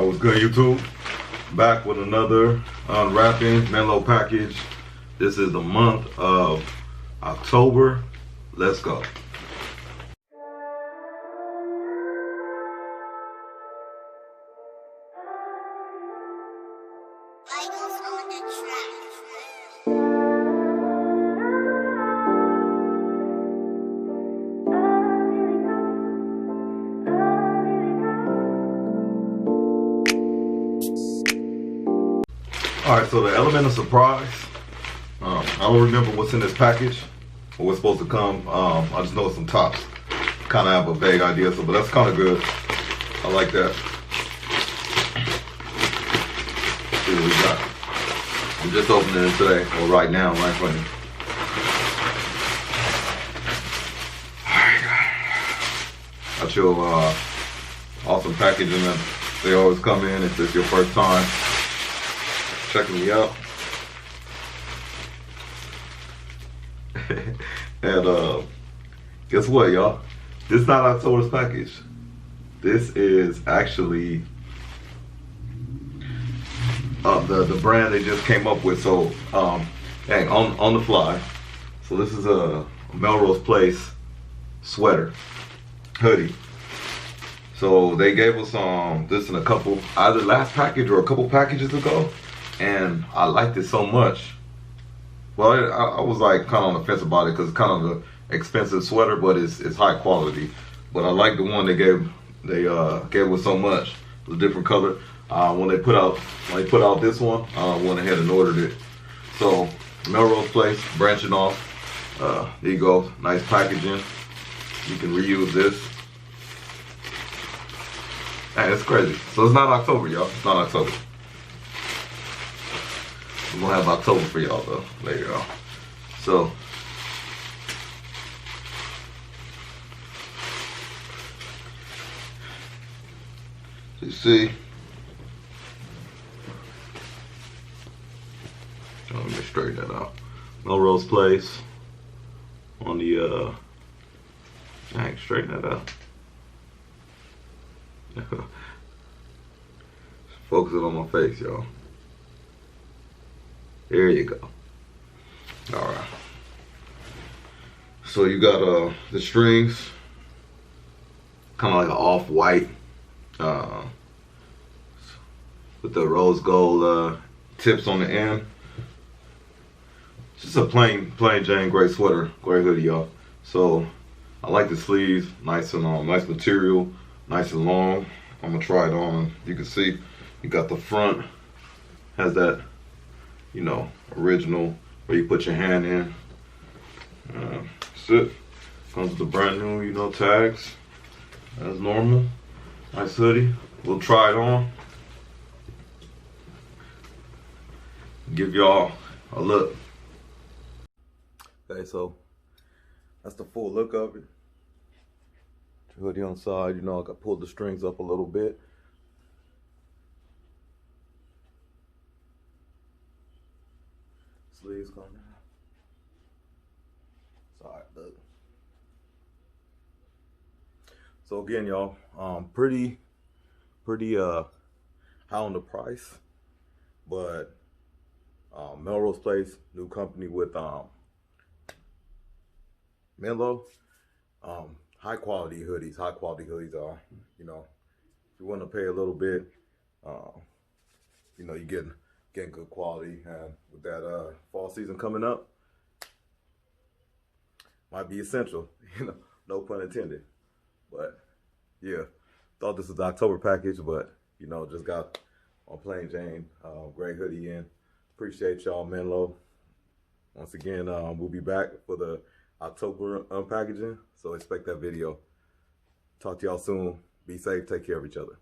What's good, YouTube? Back with another unwrapping Menlo package. This is the month of October. Let's go. Alright, so the element of surprise, I don't remember what's in this package or what's supposed to come. I just know it's some tops. Kind of have a vague idea, but that's kind of good. I like that. Let's see what we got. I'm just opening it today, or right now, right for you. Got your awesome packaging that they always come in if it's your first time checking me out. And guess what, y'all? This is not October's package. This is actually the brand they just came up with. So dang, on the fly. So this is a Melrose Place sweater hoodie. So they gave us this in a couple, either last package or a couple packages ago. And I liked it so much. Well, I was like kind of on the fence about it because it's kind of an expensive sweater, but it's high quality. But I like the one they gave us so much. It's a different color. When they put out this one, I went ahead and ordered it. So Melrose Place, branching off. There you go, nice packaging. You can reuse this. And it's crazy. So it's not October, y'all. It's not October. I'm gonna have October for y'all though later on. So you see, let me straighten that out. Melrose Place on the dang, straighten that out. Focus it on my face, y'all. There you go. All right. So you got the strings, kind of like an off-white, with the rose gold tips on the end. Just a plain Jane gray sweater, gray hoodie, y'all. So I like the sleeves, nice and nice material, nice and long. I'm gonna try it on. You can see you got the front has that, you know, original where you put your hand in. That's it. Comes with the brand new, you know, tags as normal. Nice hoodie. We'll try it on. Give y'all a look. Okay, so that's the full look of it. Hoodie on the side, you know, I got pulled the strings up a little bit. Sleeves going down. Sorry, look. So again, y'all, pretty high on the price, but Melrose Place, new company with Menlo, high quality hoodies are, you know, if you want to pay a little bit, you know, you getting good quality, and with that fall season coming up, might be essential, you know, no pun intended. But yeah, thought this was the October package, but you know, just got on plain Jane gray hoodie in. Appreciate y'all, Menlo. Once again, we'll be back for the October unpackaging, so expect that video. Talk to y'all soon. Be safe, take care of each other.